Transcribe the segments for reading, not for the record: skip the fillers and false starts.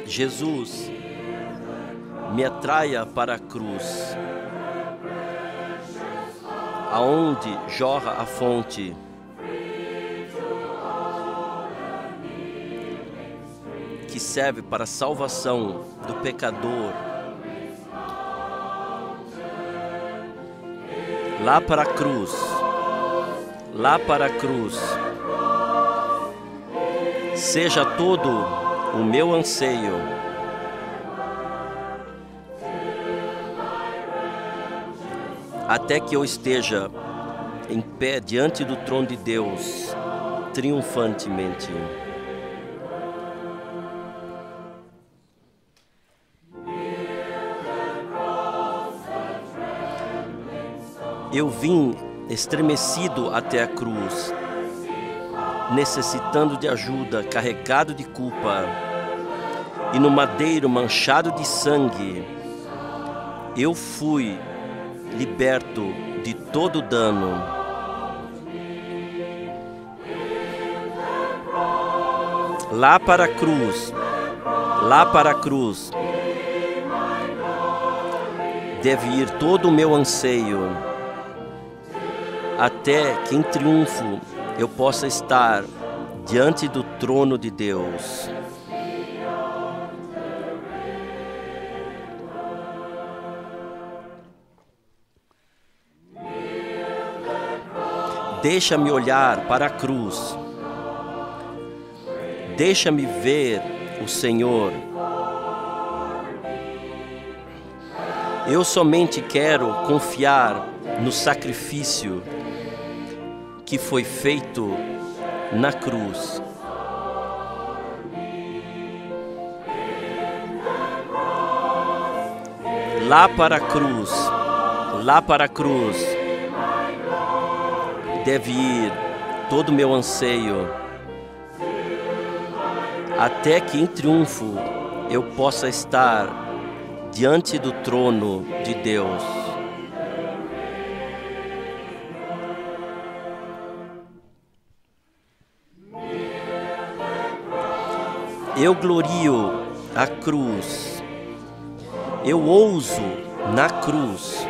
Jesus, me atraia para a cruz, aonde jorra a fonte, que serve para a salvação do pecador. Lá para a cruz, lá para a cruz, seja todo o meu anseio. Até que eu esteja em pé diante do trono de Deus, triunfantemente. Eu vim estremecido até a cruz, necessitando de ajuda, carregado de culpa, e no madeiro manchado de sangue, eu fui liberto de todo dano. Lá para a cruz, lá para a cruz, deve ir todo o meu anseio, até que em triunfo eu possa estar diante do trono de Deus. Deixa-me olhar para a cruz. Deixa-me ver o Senhor. Eu somente quero confiar no sacrifício que foi feito na cruz. Lá para a cruz, lá para a cruz, deve ir todo o meu anseio, até que em triunfo eu possa estar diante do trono de Deus. Eu glorio a cruz, eu ouso na cruz,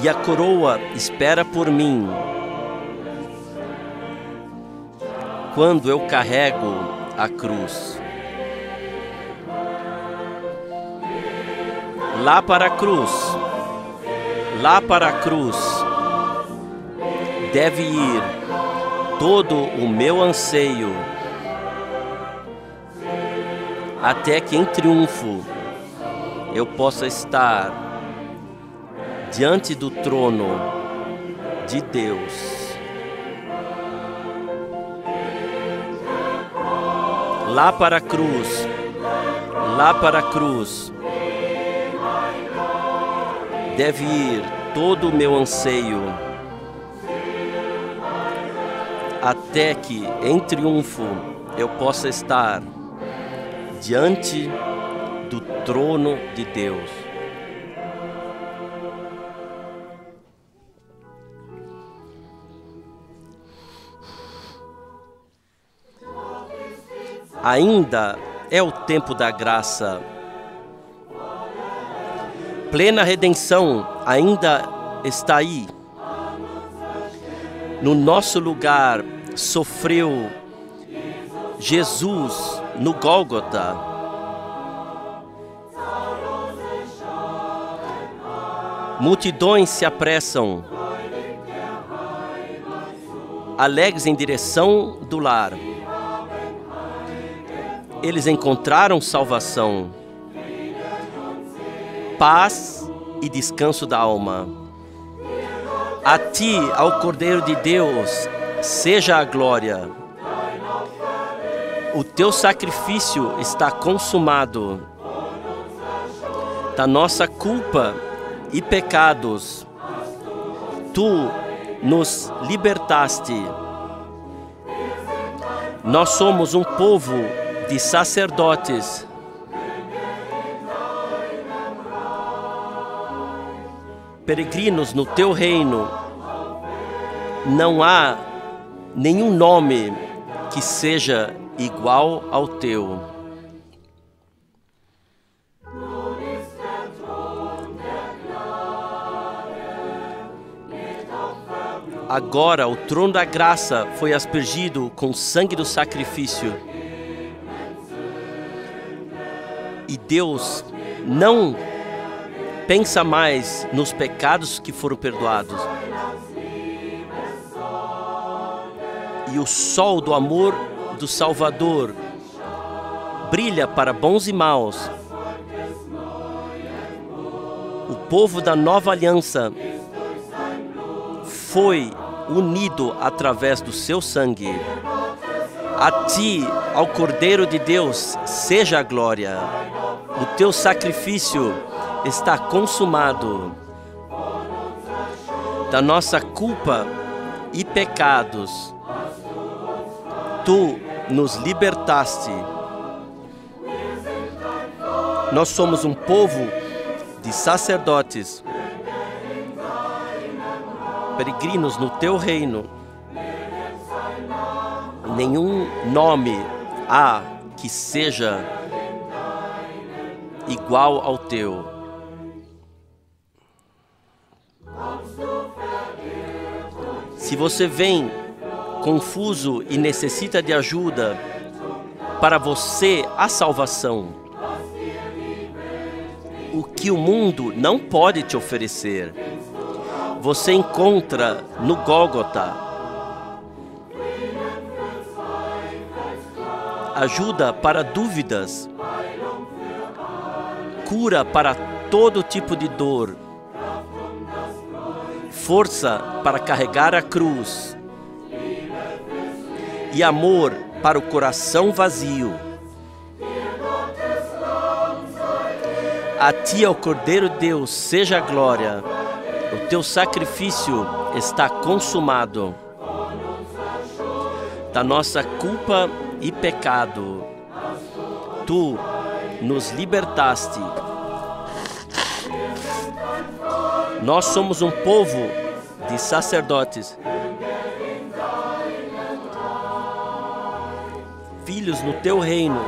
e a coroa espera por mim quando eu carrego a cruz. Lá para a cruz, lá para a cruz, deve ir todo o meu anseio, até que em triunfo eu possa estar diante do trono de Deus. Lá para a cruz, lá para a cruz, deve ir todo o meu anseio, até que em triunfo eu possa estar diante do trono de Deus. Ainda é o tempo da graça. Plena redenção ainda está aí. No nosso lugar sofreu Jesus no Gólgota. Multidões se apressam, alegres em direção do lar. Eles encontraram salvação, paz e descanso da alma. A ti, ao Cordeiro de Deus, seja a glória. O teu sacrifício está consumado. Da nossa culpa e pecados, tu nos libertaste. Nós somos um povo de sacerdotes. Peregrinos no teu reino. Não há nenhum nome que seja igual ao teu. Agora o trono da graça foi aspergido com o sangue do sacrifício. E Deus não pensa mais nos pecados que foram perdoados. E o sol do amor do Salvador brilha para bons e maus. O povo da nova aliança foi unido através do seu sangue. A ti, ao Cordeiro de Deus, seja a glória. O teu sacrifício está consumado. Da nossa culpa e pecados, tu nos libertaste. Nós somos um povo de sacerdotes, peregrinos no teu reino. Nenhum nome há que seja igual ao teu. Se você vem confuso e necessita de ajuda, para você a salvação, o que o mundo não pode te oferecer, você encontra no Gólgota. Ajuda para dúvidas, cura para todo tipo de dor, força para carregar a cruz e amor para o coração vazio. A ti, ao Cordeiro de Deus, seja a glória. O teu sacrifício está consumado. Da nossa culpa e pecado, tu nos libertaste. Nós somos um povo de sacerdotes, filhos no teu reino.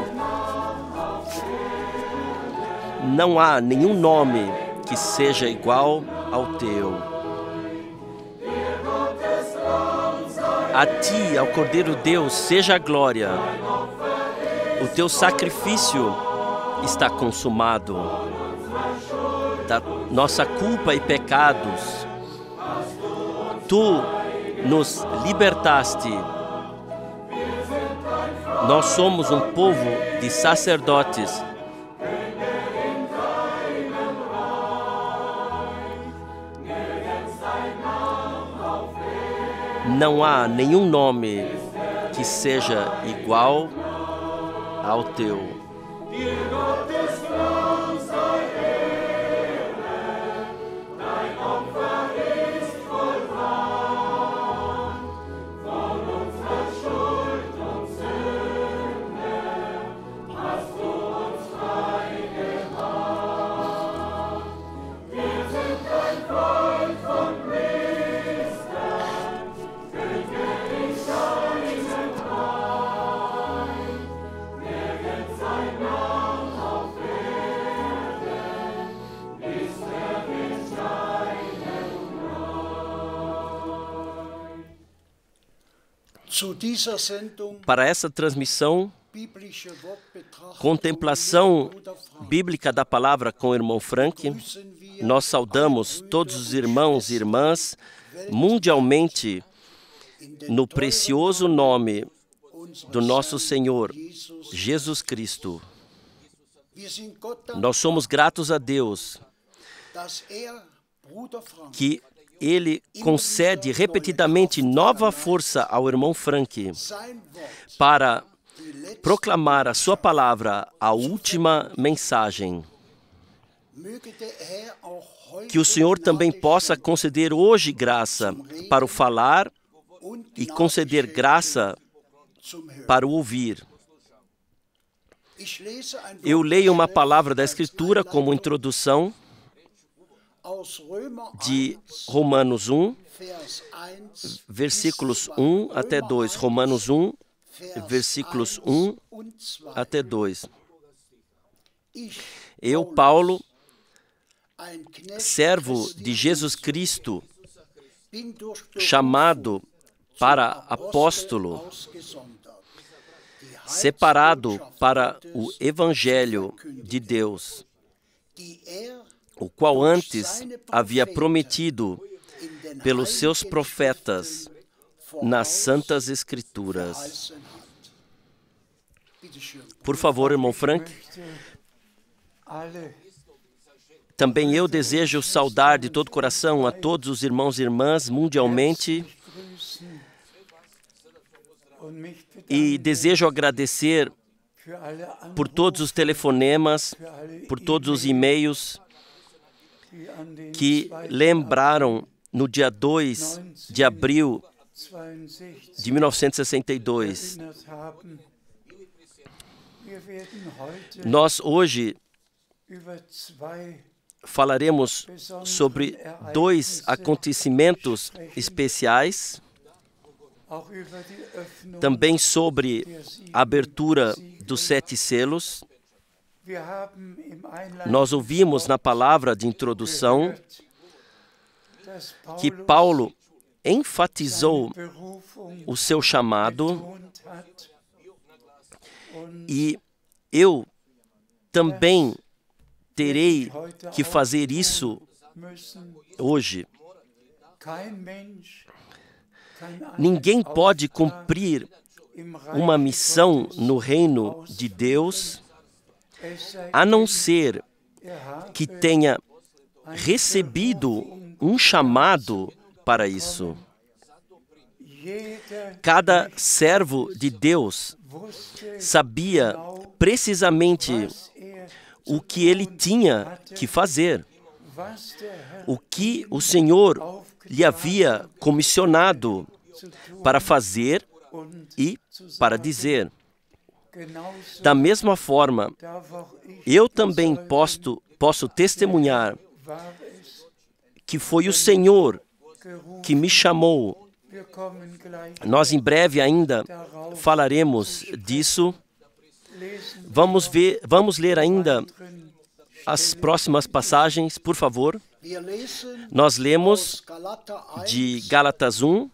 Não há nenhum nome que seja igual ao teu. A ti, ao Cordeiro Deus, seja a glória. O teu sacrifício está consumado. Da nossa culpa e pecados, tu nos libertaste. Nós somos um povo de sacerdotes. Não há nenhum nome que seja igual ao teu. Para essa transmissão, contemplação bíblica da palavra com o irmão Frank, nós saudamos todos os irmãos e irmãs mundialmente no precioso nome do nosso Senhor Jesus Cristo. Nós somos gratos a Deus que Ele concede repetidamente nova força ao irmão Frank para proclamar a sua palavra, a última mensagem. Que o Senhor também possa conceder hoje graça para o falar e conceder graça para o ouvir. Eu leio uma palavra da Escritura como introdução de Romanos 1, versículos 1 até 2. Romanos 1, versículos 1 até 2. Eu, Paulo, servo de Jesus Cristo, chamado para apóstolo, separado para o Evangelho de Deus, o qual antes havia prometido pelos seus profetas nas Santas Escrituras. Por favor, irmão Frank. Também eu desejo saudar de todo coração a todos os irmãos e irmãs mundialmente e desejo agradecer por todos os telefonemas, por todos os e-mails que lembraram no dia 2 de abril de 1962. Nós hoje falaremos sobre dois acontecimentos especiais, também sobre a abertura dos 7 selos. Nós ouvimos na palavra de introdução que Paulo enfatizou o seu chamado e eu também terei que fazer isso hoje. Ninguém pode cumprir uma missão no reino de Deus a não ser que tenha recebido um chamado para isso. Cada servo de Deus sabia precisamente o que ele tinha que fazer, o que o Senhor lhe havia comissionado para fazer e para dizer. Da mesma forma, eu também posso testemunhar que foi o Senhor que me chamou. Nós em breve ainda falaremos disso. Vamos ler ainda as próximas passagens, por favor. Nós lemos de Gálatas 1,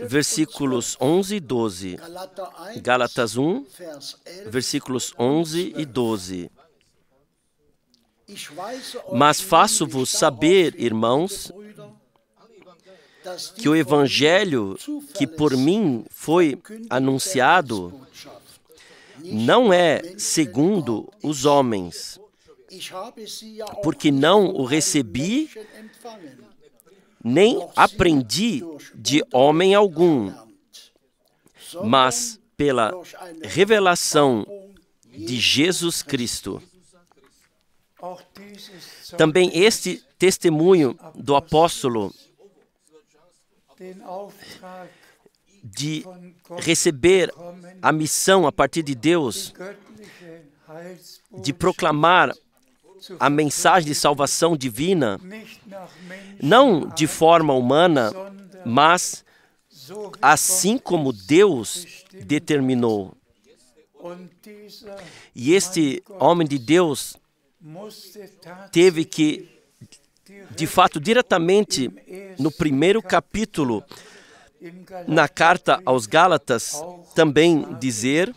versículos 11 e 12. Gálatas 1, versículos 11 e 12. Mas faço-vos saber, irmãos, que o evangelho que por mim foi anunciado não é segundo os homens, porque não o recebi, nem aprendi de homem algum, mas pela revelação de Jesus Cristo. Também este testemunho do apóstolo de receber a missão a partir de Deus, de proclamar a mensagem de salvação divina, não de forma humana, mas assim como Deus determinou. E este homem de Deus teve que, de fato, diretamente no primeiro capítulo, na carta aos Gálatas, também dizer: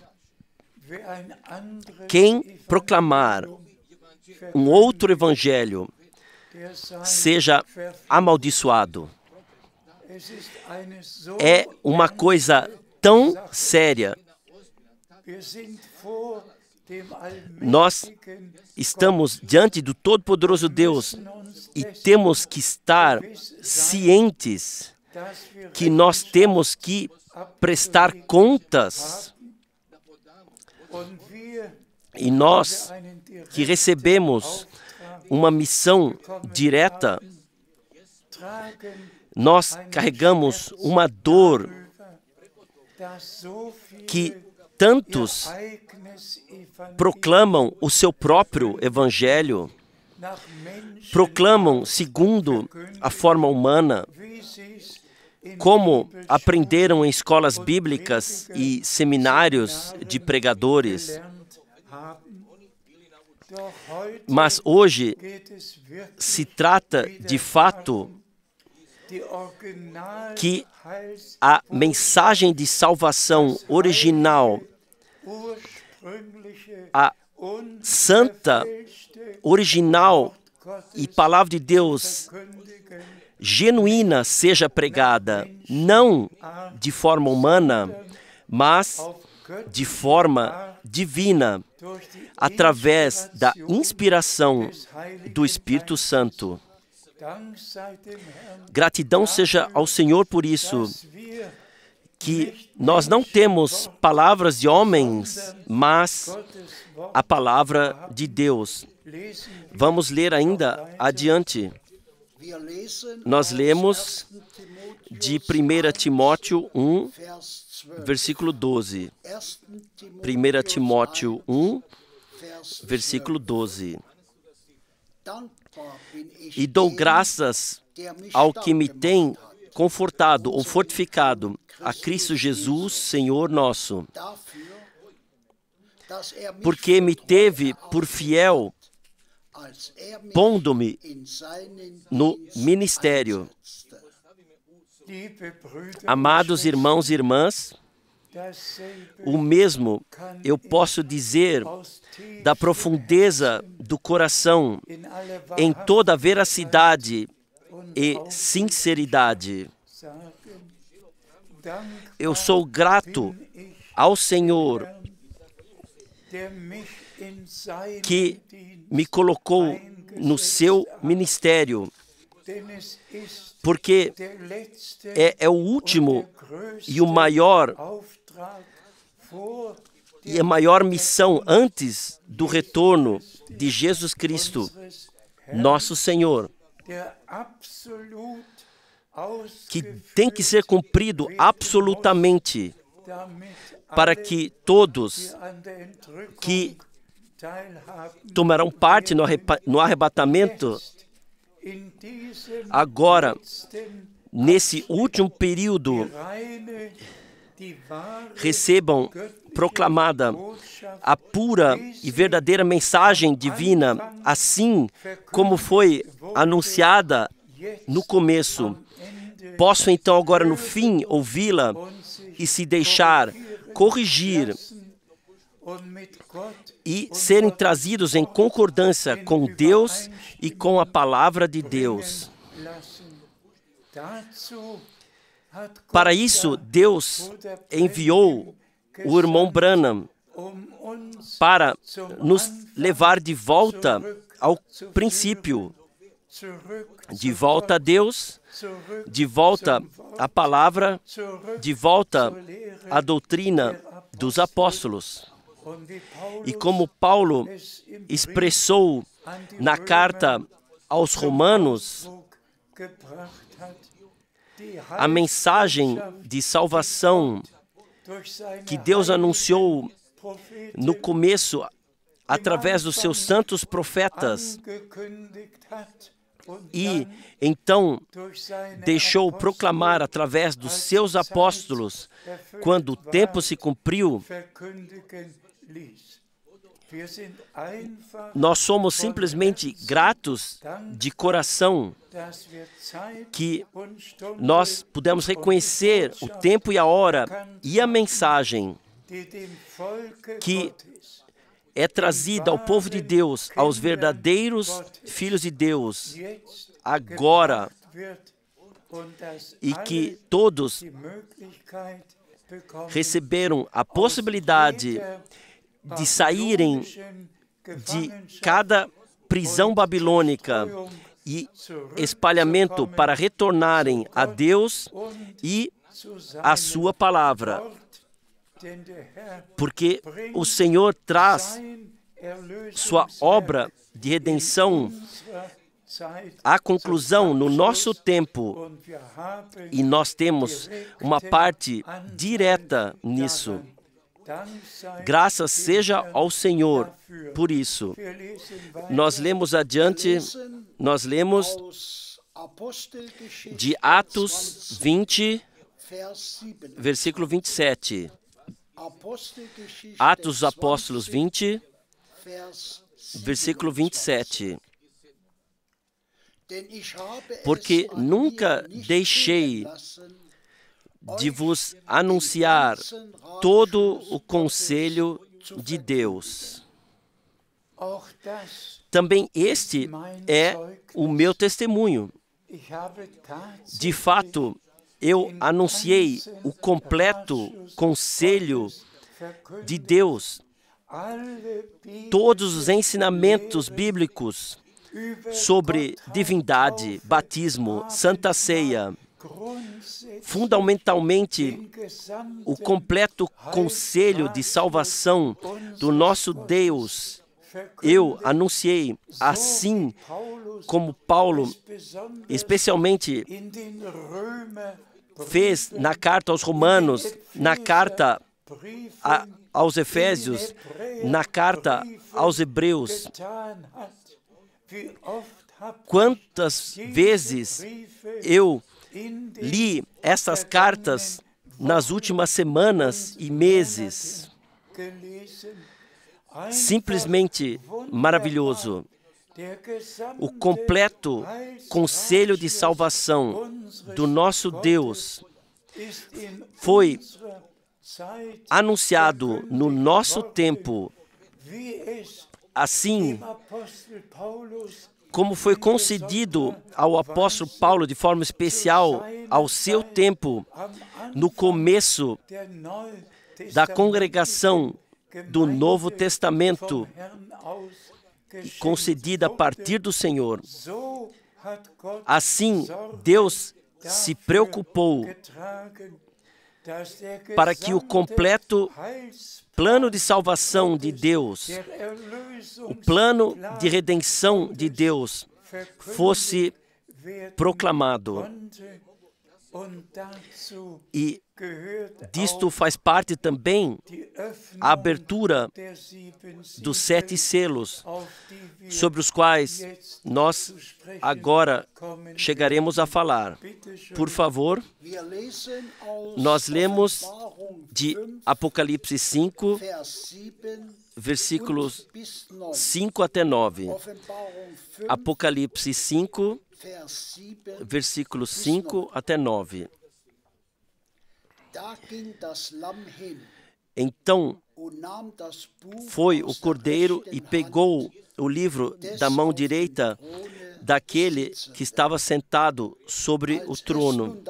quem proclamar um outro evangelho seja amaldiçoado. É uma coisa tão séria. Nós estamos diante do Todo-Poderoso Deus e temos que estar cientes que nós temos que prestar contas. E nós que recebemos uma missão direta, nós carregamos uma dor que tantos proclamam o seu próprio evangelho, proclamam segundo a forma humana, como aprenderam em escolas bíblicas e seminários de pregadores. Mas hoje se trata de fato que a mensagem de salvação original, a santa, original e palavra de Deus genuína seja pregada, não de forma humana, mas de forma divina, através da inspiração do Espírito Santo. Gratidão seja ao Senhor por isso, que nós não temos palavras de homens, mas a palavra de Deus. Vamos ler ainda adiante. Nós lemos de 1 Timóteo 1, versículo 12. 1 Timóteo 1, versículo 12. E dou graças ao que me tem confortado ou fortificado, a Cristo Jesus, Senhor nosso, porque me teve por fiel, pondo-me no ministério. Amados irmãos e irmãs, o mesmo eu posso dizer da profundeza do coração, em toda a veracidade e sinceridade. Eu sou grato ao Senhor que me colocou no seu ministério, porque é o último e o maior e a maior missão antes do retorno de Jesus Cristo, nosso Senhor, que tem que ser cumprido absolutamente para que todos que tomarão parte no arrebatamento, agora, nesse último período, recebam proclamada a pura e verdadeira mensagem divina, assim como foi anunciada no começo. Posso então agora no fim ouvi-la e se deixar corrigir e serem trazidos em concordância com Deus e com a palavra de Deus. Para isso, Deus enviou o irmão Branham para nos levar de volta ao princípio, de volta a Deus, de volta à palavra, de volta à doutrina dos apóstolos. E como Paulo expressou na carta aos Romanos, a mensagem de salvação que Deus anunciou no começo através dos seus santos profetas e então deixou proclamar através dos seus apóstolos quando o tempo se cumpriu. Nós somos simplesmente gratos de coração que nós pudemos reconhecer o tempo e a hora e a mensagem que é trazida ao povo de Deus, aos verdadeiros filhos de Deus, agora, e que todos receberam a possibilidade de saírem de cada prisão babilônica e espalhamento para retornarem a Deus e a sua palavra. Porque o Senhor traz sua obra de redenção à conclusão no nosso tempo e nós temos uma parte direta nisso. Graças seja ao Senhor por isso. Nós lemos adiante, nós lemos de Atos 20, versículo 27. Atos dos Apóstolos 20, versículo 27. Porque nunca deixei de vos anunciar todo o conselho de Deus. Também este é o meu testemunho. De fato, eu anunciei o completo conselho de Deus, todos os ensinamentos bíblicos sobre divindade, batismo, santa ceia, fundamentalmente o completo conselho de salvação do nosso Deus. Eu anunciei, assim como Paulo, especialmente fez na carta aos Romanos, na carta aos Efésios, na carta aos Hebreus. Quantas vezes eu li essas cartas nas últimas semanas e meses? Simplesmente maravilhoso. O completo conselho de salvação do nosso Deus foi anunciado no nosso tempo, assim como foi concedido ao apóstolo Paulo de forma especial ao seu tempo, no começo da congregação do Novo Testamento, concedida a partir do Senhor. Assim, Deus se preocupou para que o completo plano de salvação de Deus, o plano de redenção de Deus, fosse proclamado. E disto faz parte também a abertura dos 7 selos, sobre os quais nós agora chegaremos a falar. Por favor, nós lemos de Apocalipse 5, versículos 5 até 9. Apocalipse 5, versículos 5 até 9. Então foi o cordeiro e pegou o livro da mão direita daquele que estava sentado sobre o trono.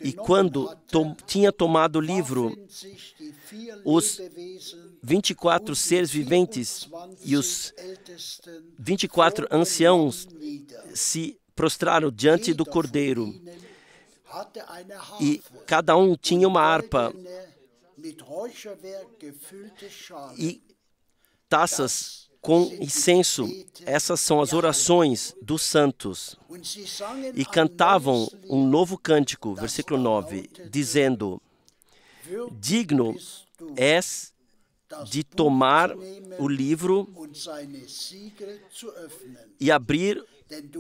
E quando tinha tomado o livro, os 24 seres viventes e os 24 anciãos se prostraram diante do cordeiro. E cada um tinha uma harpa e taças com incenso. Essas são as orações dos santos. E cantavam um novo cântico, versículo 9, dizendo: digno és de tomar o livro e abrir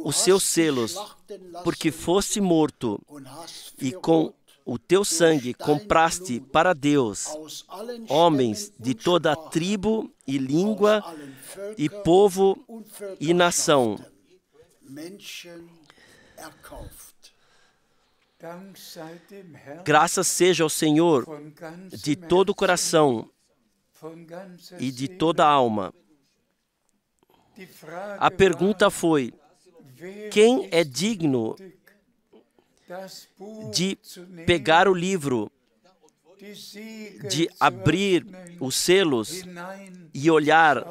os seus selos, porque foste morto e com o teu sangue compraste para Deus homens de toda a tribo e língua e povo e nação. Graças seja ao Senhor de todo o coração e de toda a alma. A pergunta foi: quem é digno de pegar o livro, de abrir os selos e olhar?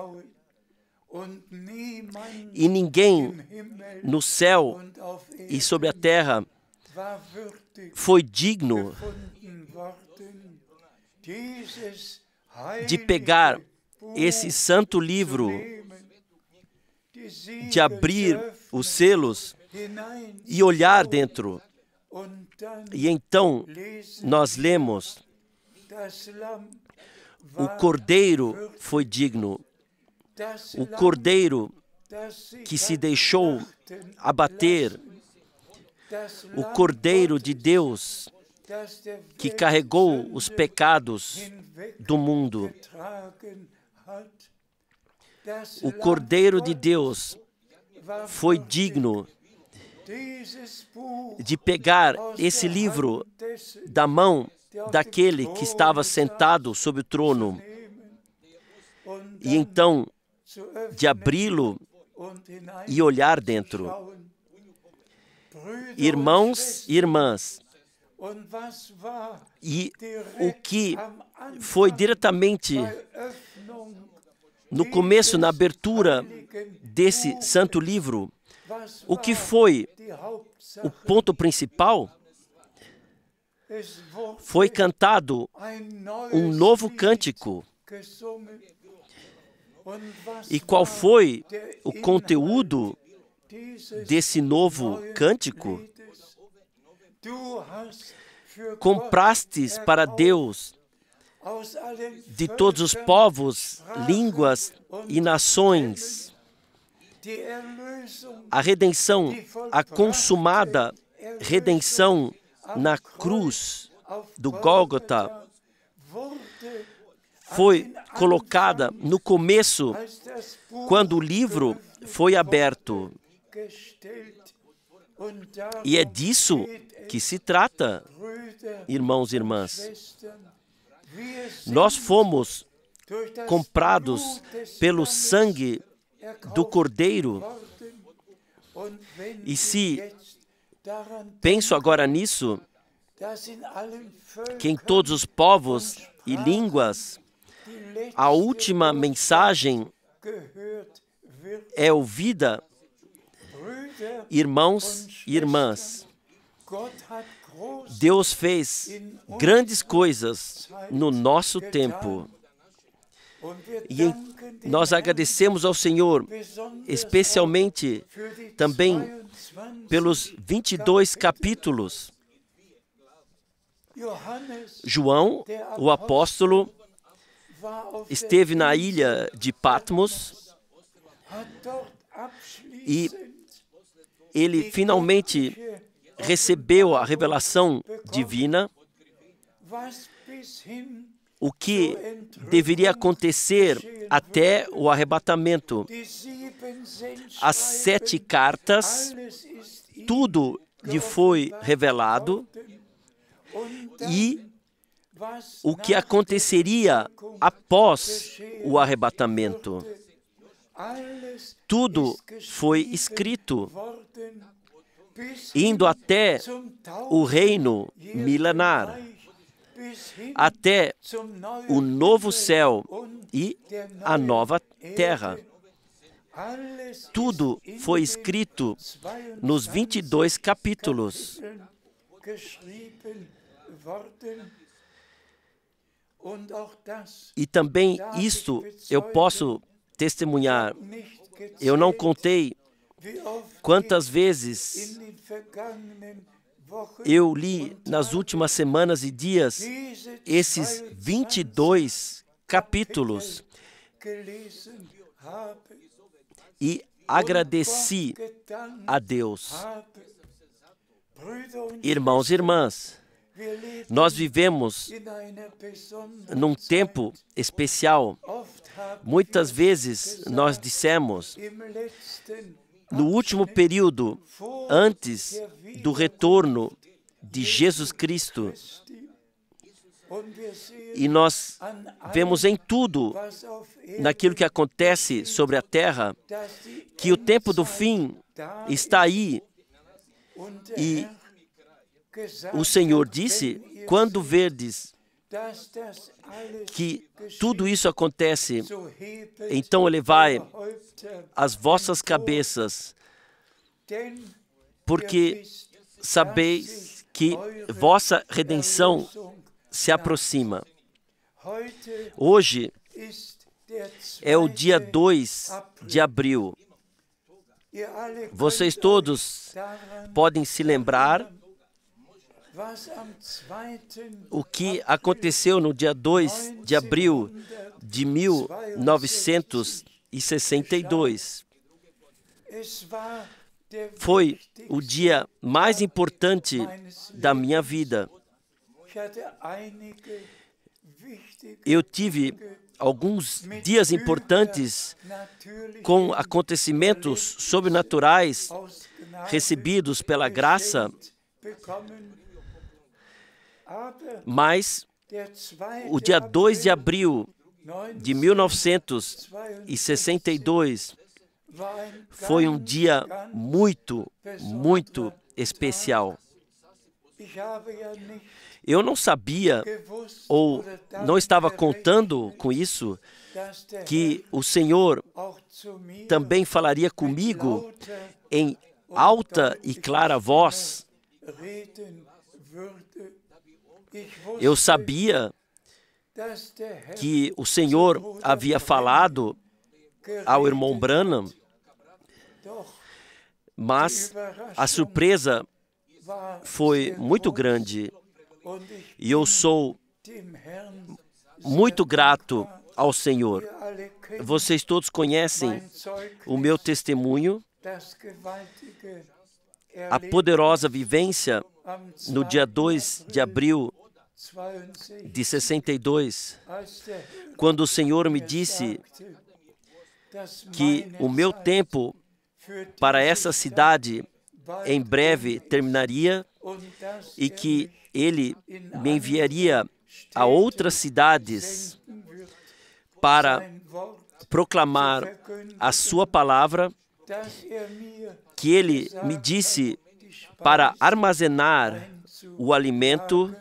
E ninguém no céu e sobre a terra foi digno de pegar esse santo livro, de abrir os selos e olhar dentro. E então nós lemos: o cordeiro foi digno, o cordeiro que se deixou abater o Cordeiro de Deus que carregou os pecados do mundo. O Cordeiro de Deus foi digno de pegar esse livro da mão daquele que estava sentado sobre o trono e então de abri-lo e olhar dentro. Irmãos e irmãs, e o que foi diretamente no começo, na abertura desse santo livro, o que foi o ponto principal? Foi cantado um novo cântico. E qual foi o conteúdo desse novo cântico? Comprastes para Deus de todos os povos, línguas e nações a redenção, a consumada redenção na cruz do Gólgota foi colocada no começo, quando o livro foi aberto. E é disso que se trata, irmãos e irmãs. Nós fomos comprados pelo sangue do Cordeiro. E se penso agora nisso, que em todos os povos e línguas, a última mensagem é ouvida, irmãos e irmãs. Deus fez grandes coisas no nosso tempo. E nós agradecemos ao Senhor, especialmente também pelos 22 capítulos. João, o apóstolo, esteve na ilha de Patmos e ele finalmente recebeu a revelação divina, o que deveria acontecer até o arrebatamento. As 7 cartas, tudo lhe foi revelado e o que aconteceria após o arrebatamento. Tudo foi escrito, indo até o reino milenar, até o novo céu e a nova terra. Tudo foi escrito nos 22 capítulos. E também isto eu posso testemunhar. Eu não contei quantas vezes eu li nas últimas semanas e dias esses 22 capítulos e agradeci a Deus. Irmãos e irmãs, nós vivemos num tempo especial. Muitas vezes nós dissemos, no último período, antes do retorno de Jesus Cristo, e nós vemos em tudo, naquilo que acontece sobre a terra, que o tempo do fim está aí. E o Senhor disse, quando verdes que tudo isso acontece, então elevai as vossas cabeças, porque sabeis que vossa redenção se aproxima. Hoje é o dia 2 de abril. Vocês todos podem se lembrar o que aconteceu no dia 2 de abril de 1962. foi o dia mais importante da minha vida. Eu tive alguns dias importantes com acontecimentos sobrenaturais recebidos pela graça, mas o dia 2 de abril de 1962 foi um dia muito, muito especial. Eu não sabia, ou não estava contando com isso, que o Senhor também falaria comigo em alta e clara voz. Eu sabia que o Senhor havia falado ao irmão Branham, mas a surpresa foi muito grande. E eu sou muito grato ao Senhor. Vocês todos conhecem o meu testemunho, a poderosa vivência no dia 2 de abril de 62, quando o Senhor me disse que o meu tempo para essa cidade em breve terminaria e que Ele me enviaria a outras cidades para proclamar a sua palavra, que Ele me disse para armazenar o alimento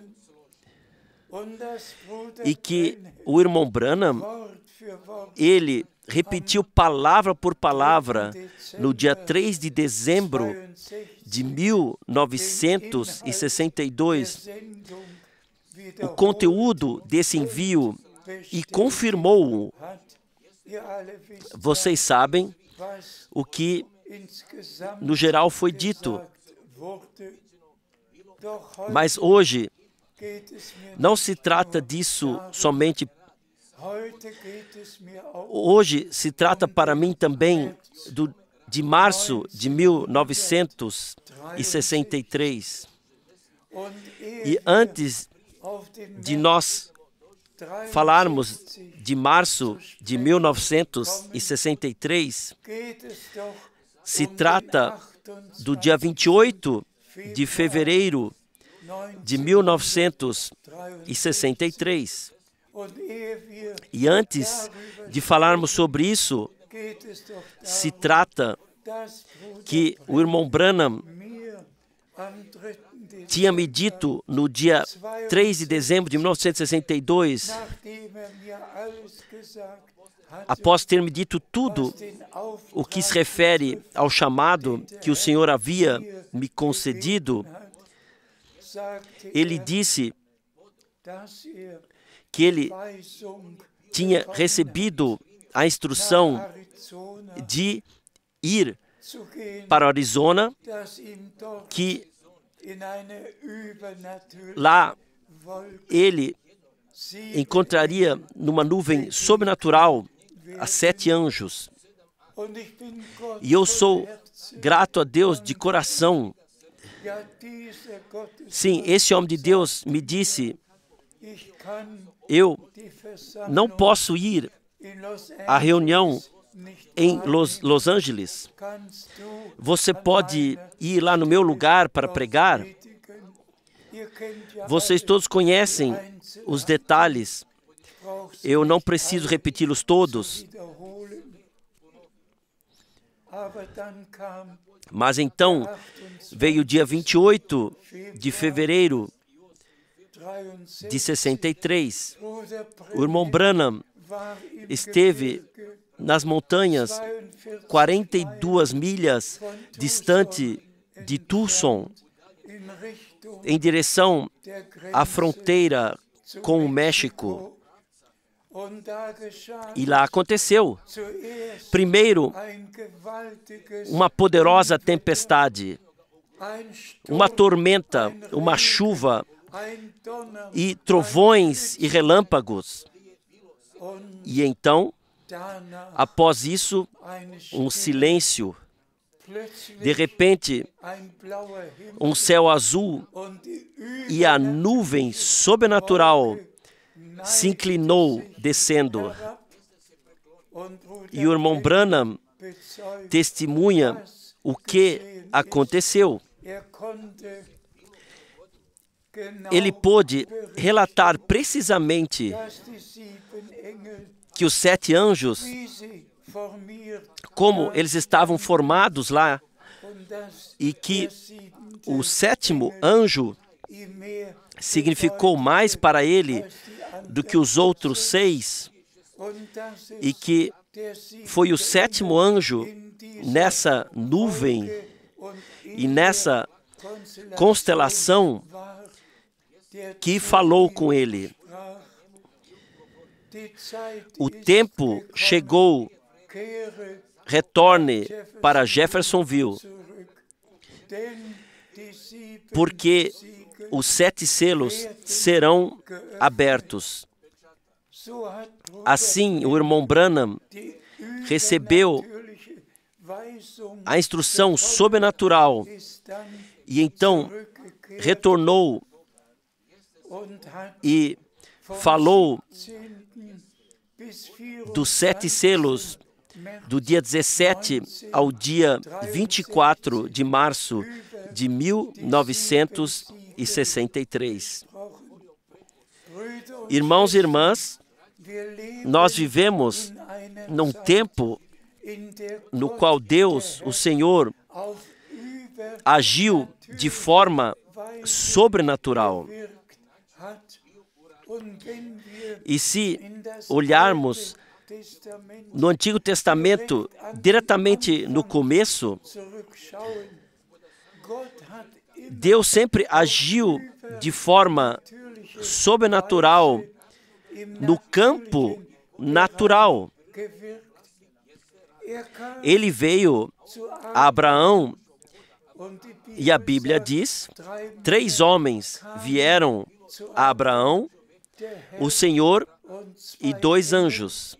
e que o irmão Branham, ele repetiu palavra por palavra no dia 3 de dezembro de 1962, o conteúdo desse envio e confirmou-o. Vocês sabem o que, no geral, foi dito. Mas hoje, não se trata disso somente. Hoje se trata para mim também de março de 1963. E antes de nós falarmos de março de 1963, se trata do dia 28 de fevereiro de 1963. E antes de falarmos sobre isso, se trata que o irmão Branham tinha me dito no dia 3 de dezembro de 1962, após ter me dito tudo o que se refere ao chamado que o Senhor havia me concedido, ele disse que ele tinha recebido a instrução de ir para o Arizona, que lá ele encontraria numa nuvem sobrenatural a 7 anjos. E eu sou grato a Deus de coração. Sim, esse homem de Deus me disse: eu não posso ir à reunião em Los Angeles. Você pode ir lá no meu lugar para pregar? Vocês todos conhecem os detalhes. Eu não preciso repeti-los todos. Mas então veio o dia 28 de fevereiro de 63. O irmão Branham esteve nas montanhas 42 milhas distante de Tucson, em direção à fronteira com o México. E lá aconteceu, primeiro, uma poderosa tempestade, uma tormenta, uma chuva e trovões e relâmpagos. E então, após isso, um silêncio De repente, um céu azul e a nuvem sobrenatural se inclinou descendo. E o irmão Branham testemunha o que aconteceu. Ele pôde relatar precisamente que os 7 anjos, como eles estavam formados lá, e que o 7º anjo significou mais para ele do que os outros 6, e que foi o 7º anjo nessa nuvem e nessa constelação que falou com ele. O tempo chegou, retorne para Jeffersonville, porque os 7 selos serão abertos. Assim, o irmão Branham recebeu a instrução sobrenatural e então retornou e falou dos 7 selos do dia 17 ao dia 24 de março de 1963. Irmãos e irmãs, nós vivemos num tempo no qual Deus, o Senhor, agiu de forma sobrenatural. E se olharmos no Antigo Testamento, diretamente no começo, Deus sempre agiu de forma sobrenatural no campo natural. Ele veio a Abraão e a Bíblia diz, 3 homens vieram a Abraão, o Senhor e 2 anjos.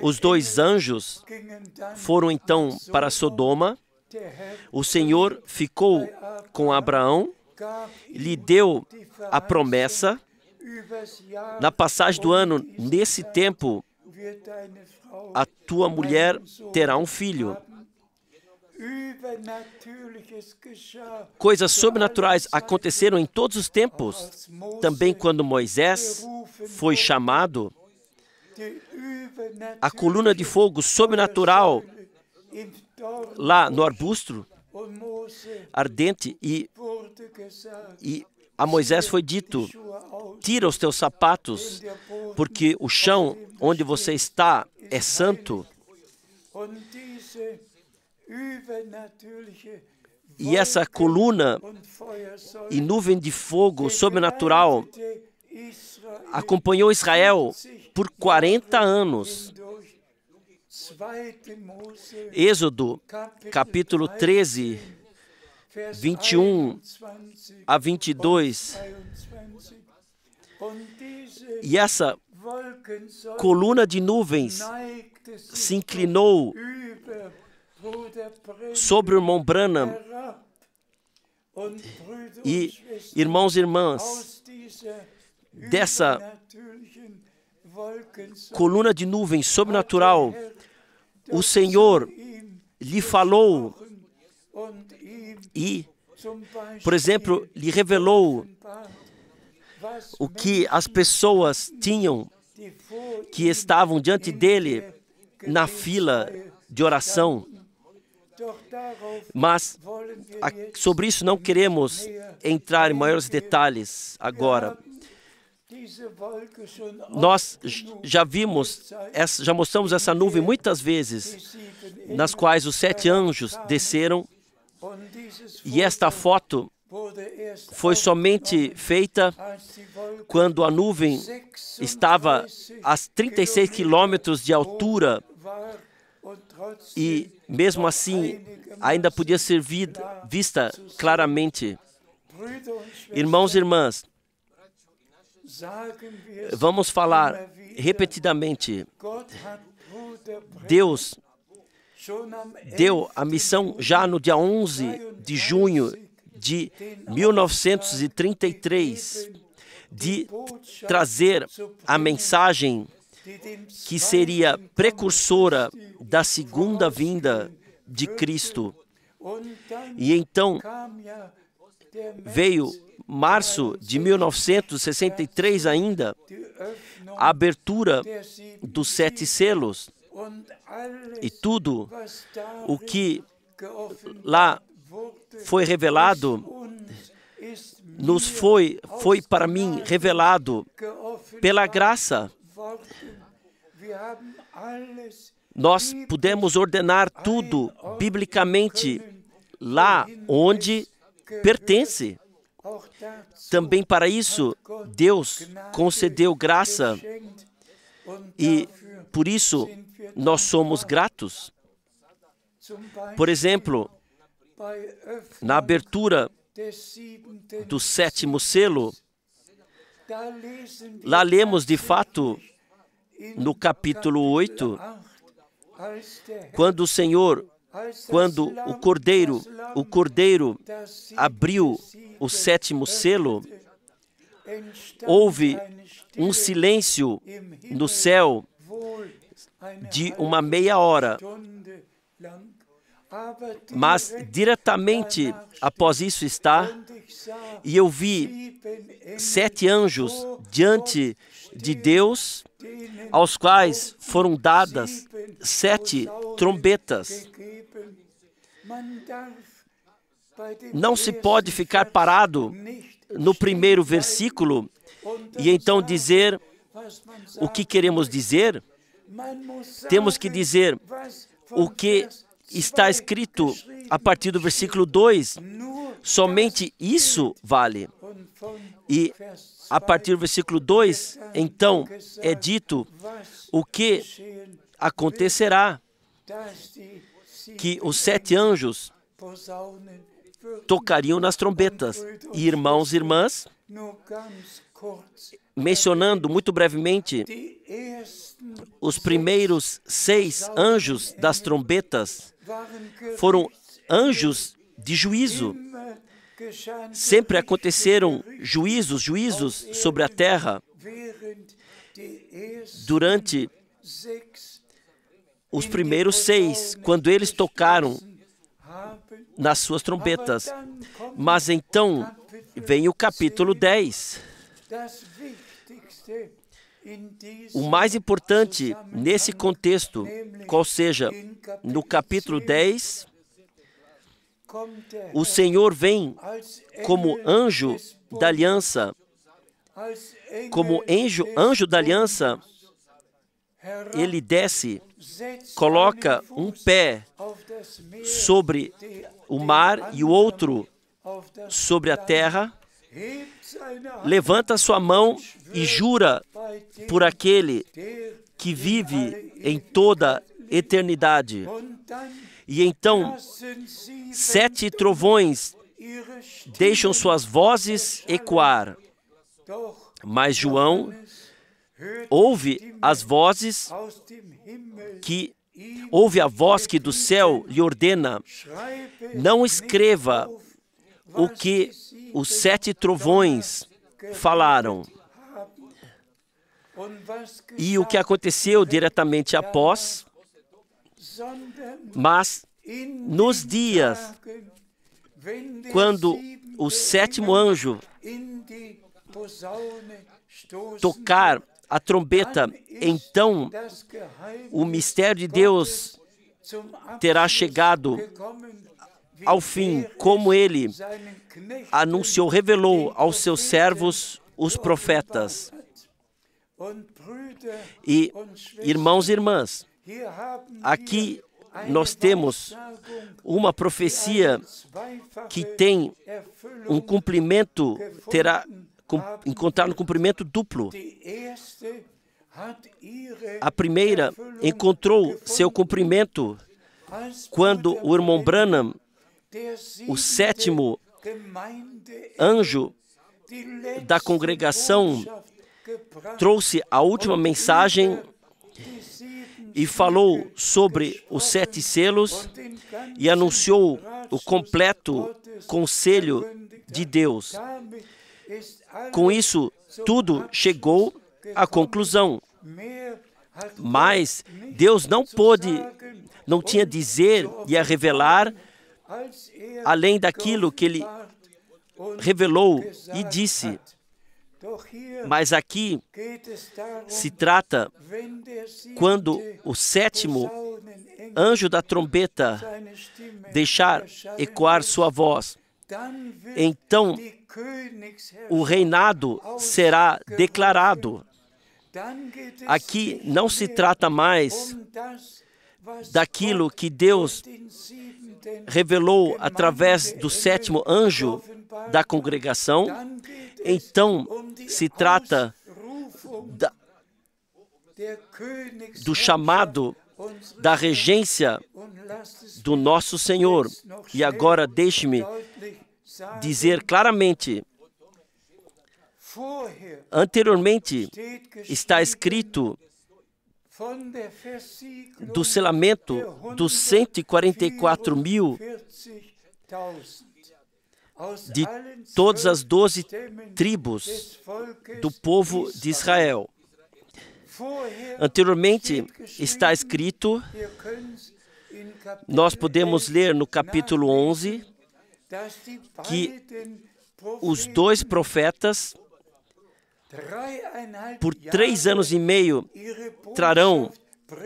Os 2 anjos foram então para Sodoma. O Senhor ficou com Abraão, lhe deu a promessa. Na passagem do ano, nesse tempo, a tua mulher terá um filho. Coisas sobrenaturais aconteceram em todos os tempos. Também quando Moisés foi chamado, a coluna de fogo sobrenatural lá no arbusto ardente, e a Moisés foi dito, tira os teus sapatos, porque o chão onde você está é santo. E essa coluna e nuvem de fogo sobrenatural acompanhou Israel por 40 anos. Êxodo, capítulo 13, 21 a 22. E essa coluna de nuvens se inclinou sobre o irmão Branham. E, irmãos e irmãs, dessa coluna de nuvens sobrenatural, o Senhor lhe falou e, por exemplo, lhe revelou o que as pessoas tinham que estavam diante dele na fila de oração. Mas sobre isso não queremos entrar em maiores detalhes agora. Nós já mostramos essa nuvem muitas vezes, nas quais os 7 anjos desceram, e esta foto foi somente feita quando a nuvem estava a 36 quilômetros de altura, e mesmo assim ainda podia ser vista claramente. Irmãos e irmãs, vamos falar repetidamente. Deus deu a missão já no dia 11 de junho de 1933 de trazer a mensagem que seria precursora da segunda vinda de Cristo. E então veio março de 1963 ainda, a abertura dos 7 selos, e tudo o que lá foi revelado foi para mim revelado pela graça. Nós pudemos ordenar tudo biblicamente lá onde pertence. Também para isso, Deus concedeu graça e por isso nós somos gratos. Por exemplo, na abertura do 7º selo, lá lemos de fato no capítulo 8, quando o Cordeiro abriu o 7º selo, houve um silêncio no céu de uma meia hora. Mas diretamente após isso está, e eu vi 7 anjos diante de Deus, aos quais foram dadas 7 trombetas. Não se pode ficar parado no primeiro versículo e então dizer o que queremos dizer. Temos que dizer o que está escrito a partir do versículo 2. Somente isso vale. E a partir do versículo 2, então, é dito o que acontecerá, que os 7 anjos tocariam nas trombetas. E irmãos e irmãs, mencionando muito brevemente, os primeiros 6 anjos das trombetas foram anjos de juízo. Sempre aconteceram juízos sobre a terra durante os primeiros 6, quando eles tocaram nas suas trombetas. Mas então vem o capítulo 10. O mais importante nesse contexto, qual seja, no capítulo 10, o Senhor vem como anjo da aliança. Como anjo da aliança, ele desce, coloca um pé sobre o mar e o outro sobre a terra, levanta sua mão e jura por aquele que vive em toda eternidade. E então, 7 trovões deixam suas vozes ecoar. Mas João ouve a voz que do céu lhe ordena: não escreva o que os 7 trovões falaram. E o que aconteceu diretamente após, mas nos dias quando o 7º anjo tocar a trombeta, então o mistério de Deus terá chegado ao fim, como ele anunciou, revelou aos seus servos, os profetas. E, irmãos e irmãs, aqui nós temos uma profecia que tem um cumprimento, terá encontrar um cumprimento duplo. A primeira encontrou seu cumprimento quando o irmão Branham, o 7º anjo da congregação, trouxe a última mensagem, e falou sobre os 7 selos e anunciou o completo conselho de Deus. Com isso, tudo chegou à conclusão. Mas Deus não tinha a dizer e a revelar além daquilo que Ele revelou e disse. Mas aqui se trata quando o 7º anjo da trombeta deixar ecoar sua voz. Então, o reinado será declarado. Aqui não se trata mais daquilo que Deus revelou através do 7º anjo da congregação. Então, se trata do chamado da regência do nosso Senhor. E agora deixe-me dizer claramente, anteriormente está escrito do selamento dos 144.000 de todas as 12 tribos do povo de Israel. Anteriormente está escrito, nós podemos ler no capítulo 11, que os 2 profetas, por 3 anos e meio, trarão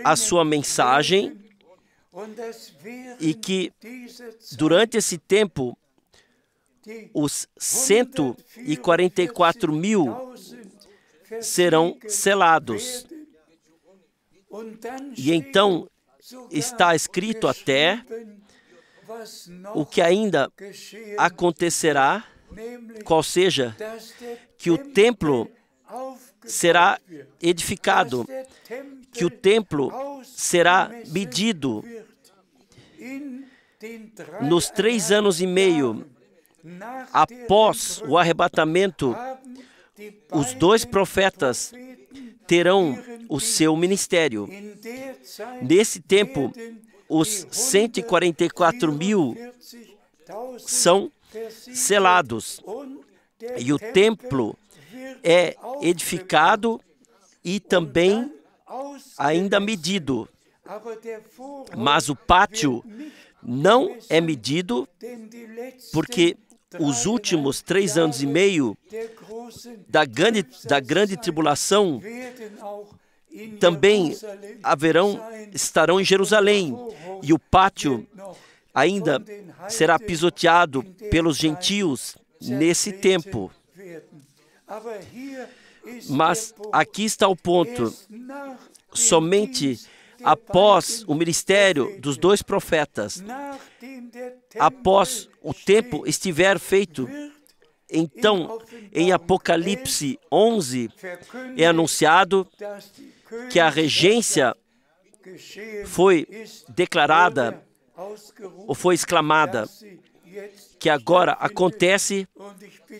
a sua mensagem e que, durante esse tempo, os 144.000 serão selados. E então está escrito até o que ainda acontecerá, qual seja, que o templo será edificado, que o templo será medido. Nos 3 anos e meio após o arrebatamento, os 2 profetas terão o seu ministério. Nesse tempo, os 144.000 são selados e o templo é edificado e também ainda medido. Mas o pátio não é medido, porque os últimos 3 anos e meio da grande tribulação também estarão em Jerusalém, e o pátio ainda será pisoteado pelos gentios nesse tempo. Mas aqui está o ponto. Somente após o ministério dos 2 profetas, após o tempo estiver feito, então, em Apocalipse 11, é anunciado que a regência foi declarada, ou foi exclamada, que agora acontece,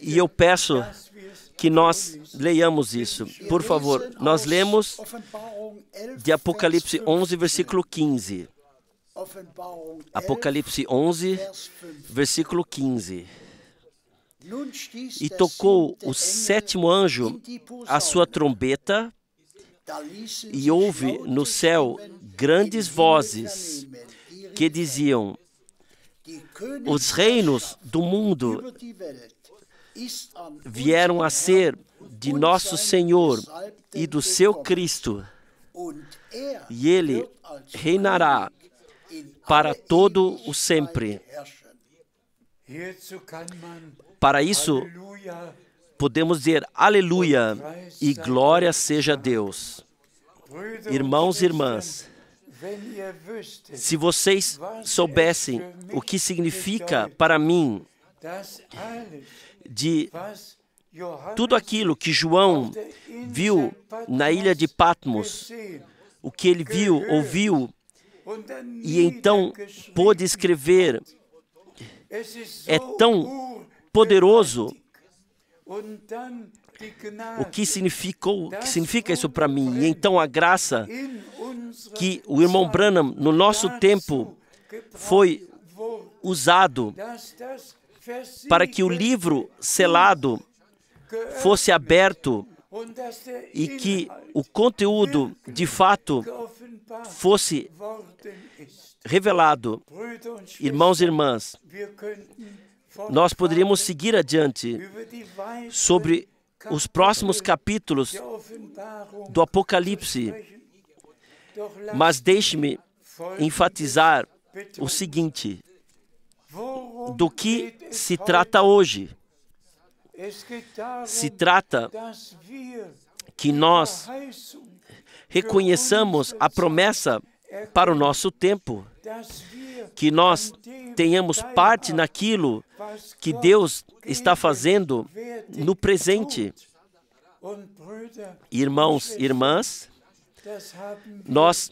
e eu peço que nós leiamos isso. Por favor, nós lemos de Apocalipse 11, versículo 15. Apocalipse 11, versículo 15. E tocou o 7º anjo a sua trombeta, e houve no céu grandes vozes que diziam: os reinos do mundo vieram a ser de nosso Senhor e do seu Cristo, e Ele reinará para todo o sempre. Para isso, podemos dizer aleluia e glória seja a Deus. Irmãos e irmãs, se vocês soubessem o que significa para mim de tudo aquilo que João viu na ilha de Patmos, o que ele viu, ouviu, e então pôde escrever, é tão poderoso. O que significa isso para mim? E então a graça que o irmão Branham, no nosso tempo, foi usado para que o livro selado fosse aberto e que o conteúdo, de fato, fosse revelado. Irmãos e irmãs, nós poderíamos seguir adiante sobre os próximos capítulos do Apocalipse, mas deixe-me enfatizar o seguinte: do que se trata hoje? Se trata que nós reconheçamos a promessa para o nosso tempo, que nós tenhamos parte naquilo que Deus está fazendo no presente. Irmãos e irmãs, nós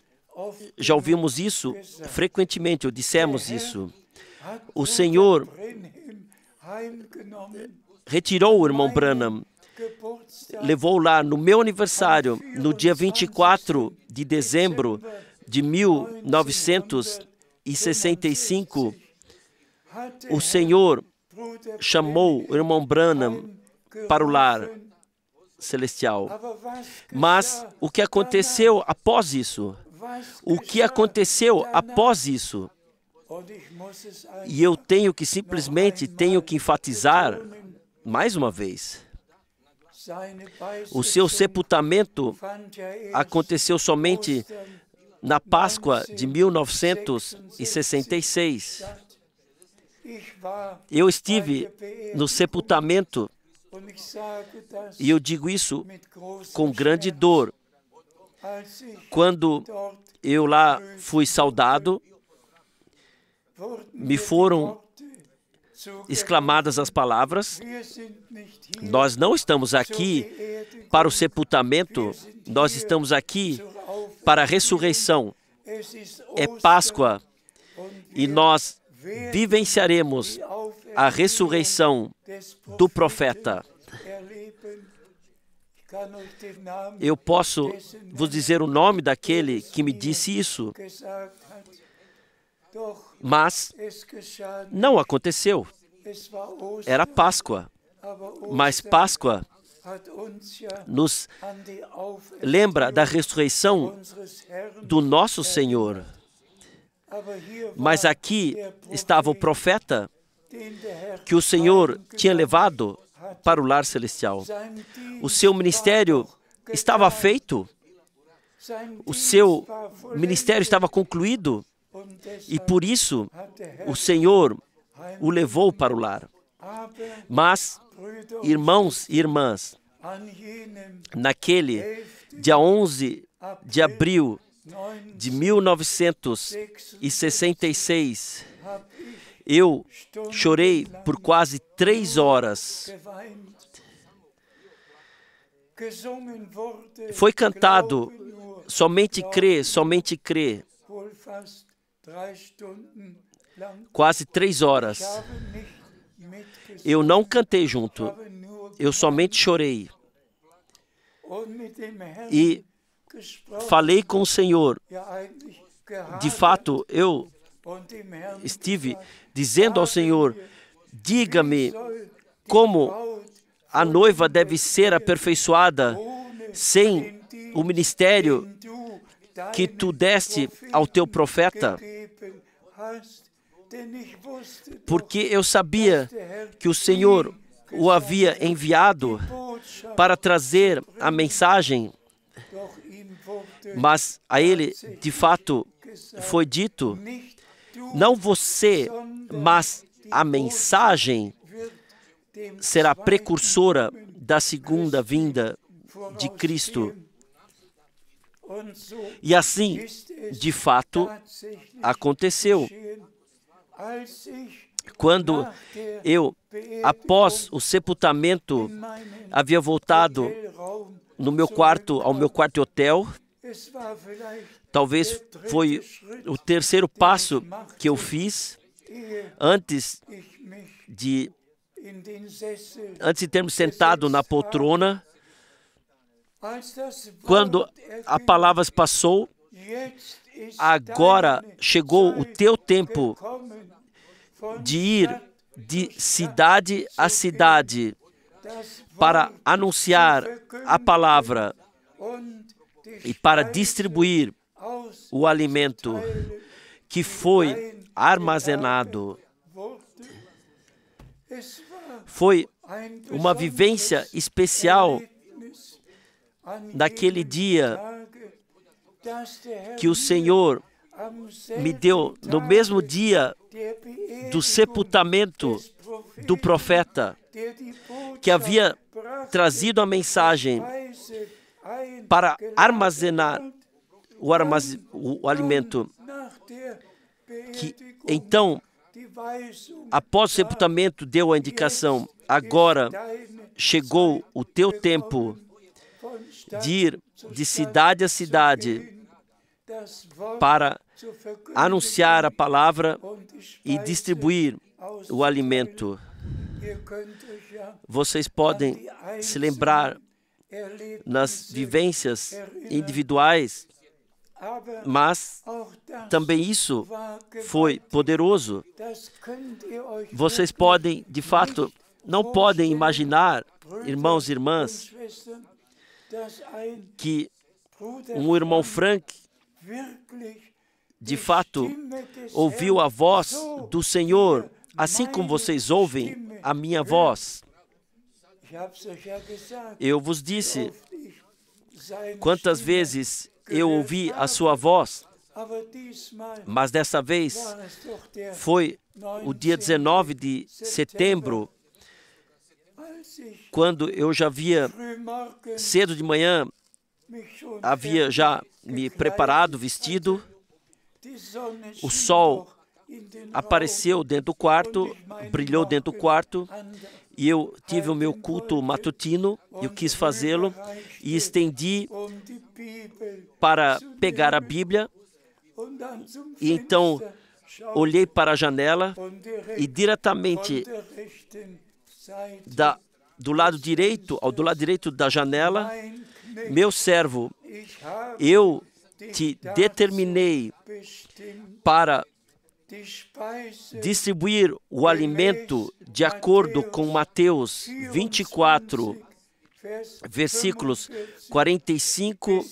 já ouvimos isso frequentemente, ou dissemos isso. O Senhor retirou o irmão Branham, levou lá no meu aniversário, no dia 24 de dezembro de 1965, o Senhor chamou o irmão Branham para o lar celestial. Mas o que aconteceu após isso? O que aconteceu após isso? E eu simplesmente tenho que enfatizar mais uma vez. O seu sepultamento aconteceu somente na Páscoa de 1966. Eu estive no sepultamento e eu digo isso com grande dor. Quando eu lá fui saudado, me foram exclamadas as palavras: nós não estamos aqui para o sepultamento, nós estamos aqui para a ressurreição. É Páscoa e nós vivenciaremos a ressurreição do profeta. Eu posso vos dizer o nome daquele que me disse isso, mas não aconteceu. Era Páscoa, mas Páscoa nos lembra da ressurreição do nosso Senhor. Mas aqui estava o profeta que o Senhor tinha levado para o lar celestial. O seu ministério estava feito, o seu ministério estava concluído, e por isso o Senhor o levou para o lar. Mas, irmãos e irmãs, naquele dia 11 de abril de 1966, eu chorei por quase 3 horas. Foi cantado somente crê, somente crê. Quase 3 horas. Eu não cantei junto, eu somente chorei. E falei com o Senhor. De fato, eu estive dizendo ao Senhor: diga-me como a noiva deve ser aperfeiçoada sem o ministério que tu deste ao teu profeta. Porque eu sabia que o Senhor o havia enviado para trazer a mensagem, mas a ele, de fato, foi dito: não você, mas a mensagem será precursora da segunda vinda de Cristo. E assim, de fato, aconteceu. Quando eu, após o sepultamento, havia voltado no meu quarto, ao meu quarto hotel, talvez foi o terceiro passo que eu fiz antes de termos sentado na poltrona. Quando a palavra passou, agora chegou o teu tempo de ir de cidade a cidade para anunciar a palavra e para distribuir o alimento que foi armazenado. Foi uma vivência especial naquele dia que o Senhor me deu, no mesmo dia do sepultamento do profeta, que havia trazido a mensagem para armazenar o alimento. Então, após o sepultamento, deu a indicação: agora chegou o teu tempo de ir de cidade a cidade para anunciar a palavra e distribuir o alimento. Vocês podem se lembrar nas vivências individuais, mas também isso foi poderoso. Vocês podem, de fato, não podem imaginar, irmãos e irmãs, que um irmão Frank, de fato, ouviu a voz do Senhor, assim como vocês ouvem a minha voz. Eu vos disse quantas vezes eu ouvi a sua voz, mas dessa vez foi o dia 19 de setembro, quando eu já havia, cedo de manhã, havia já me preparado, vestido. O sol apareceu dentro do quarto, brilhou dentro do quarto, e eu tive o meu culto matutino. Eu quis fazê-lo e estendi para pegar a Bíblia. E então olhei para a janela e diretamente do lado direito da janela, meu servo, eu te determinei para distribuir o alimento de acordo com Mateus 24, versículos 45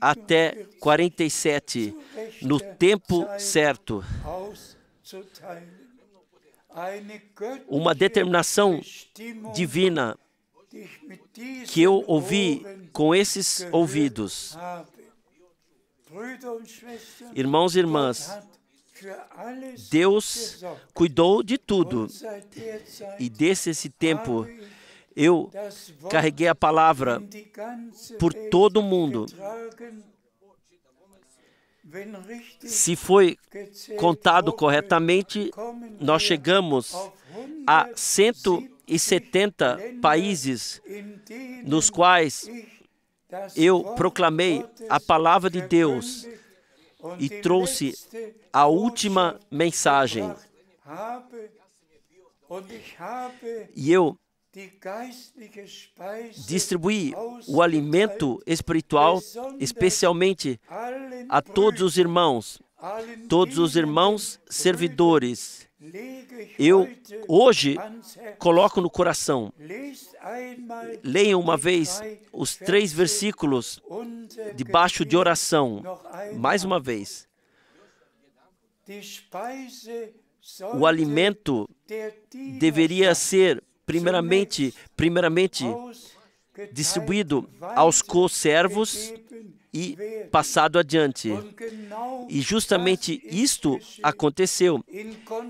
até 47, no tempo certo. Uma determinação divina que eu ouvi com esses ouvidos. Irmãos e irmãs, Deus cuidou de tudo, e desde esse tempo eu carreguei a palavra por todo o mundo. Se foi contado corretamente, nós chegamos a 170 países nos quais eu proclamei a palavra de Deus e trouxe a última mensagem. E eu distribuí o alimento espiritual, especialmente a todos os irmãos servidores. Eu hoje coloco no coração. Leiam uma vez os 3 versículos debaixo de oração. Mais uma vez. O alimento deveria ser primeiramente distribuído aos co-servos e passado adiante. E justamente isto aconteceu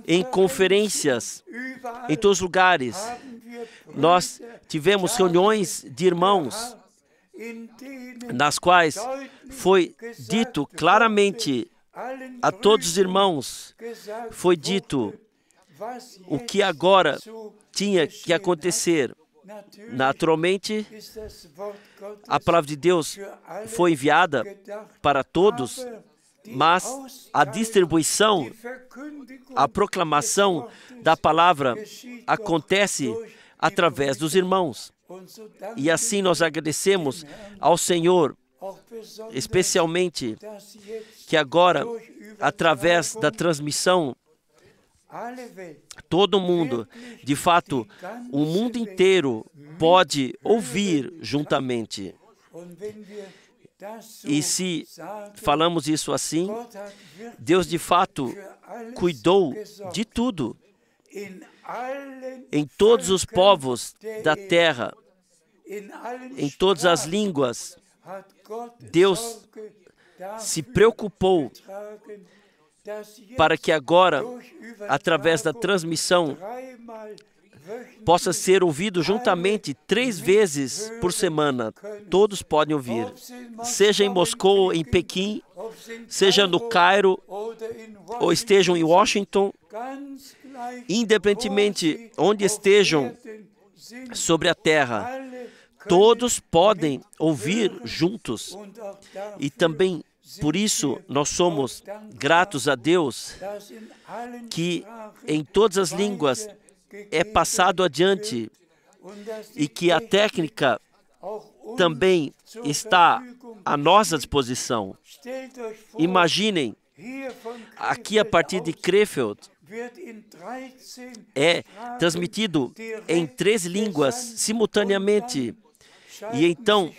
em conferências, em todos os lugares. Nós tivemos reuniões de irmãos, nas quais foi dito claramente a todos os irmãos, foi dito o que agora tinha que acontecer. Naturalmente, a palavra de Deus foi enviada para todos, mas a distribuição, a proclamação da palavra acontece através dos irmãos. E assim nós agradecemos ao Senhor especialmente que agora, através da transmissão, todo mundo, de fato, o mundo inteiro pode ouvir juntamente. E se falamos isso assim, Deus de fato cuidou de tudo. Em todos os povos da terra, em todas as línguas, Deus se preocupou para que agora, através da transmissão, possa ser ouvido juntamente 3 vezes por semana. Todos podem ouvir, seja em Moscou ou em Pequim, seja no Cairo ou estejam em Washington, independentemente onde estejam sobre a terra, todos podem ouvir juntos. E também por isso nós somos gratos a Deus que em todas as línguas é passado adiante e que a técnica também está à nossa disposição. Imaginem, aqui a partir de Krefeld, é transmitido em 3 línguas simultaneamente. E então,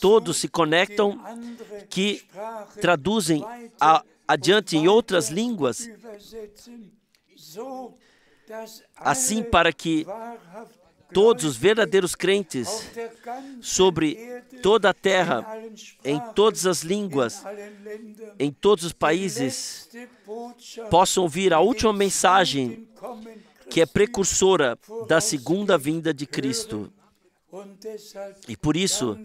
todos se conectam que traduzem adiante em outras línguas, assim para que todos os verdadeiros crentes sobre toda a terra, em todas as línguas, em todos os países, possam ouvir a última mensagem que é precursora da segunda vinda de Cristo. E por isso,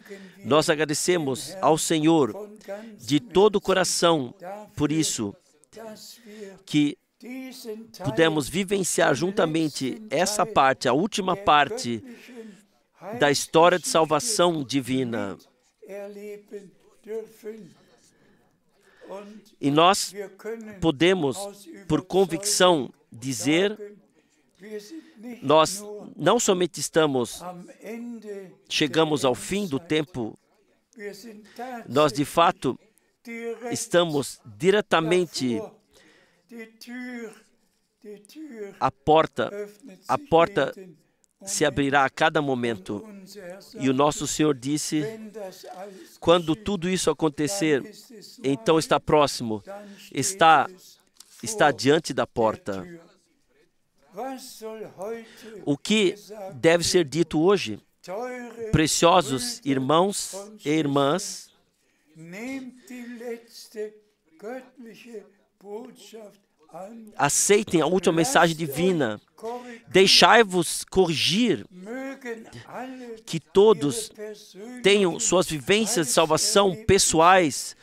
nós agradecemos ao Senhor de todo o coração, por isso, que pudemos vivenciar juntamente essa parte, a última parte da história de salvação divina. E nós podemos, por convicção, dizer, nós não somente chegamos ao fim do tempo, nós de fato estamos diretamente a porta se abrirá a cada momento. E o nosso Senhor disse, quando tudo isso acontecer, então está próximo, está diante da porta. O que deve ser dito hoje? Preciosos irmãos e irmãs, aceitem a última mensagem divina. Deixai-vos corrigir, que todos tenham suas vivências de salvação pessoais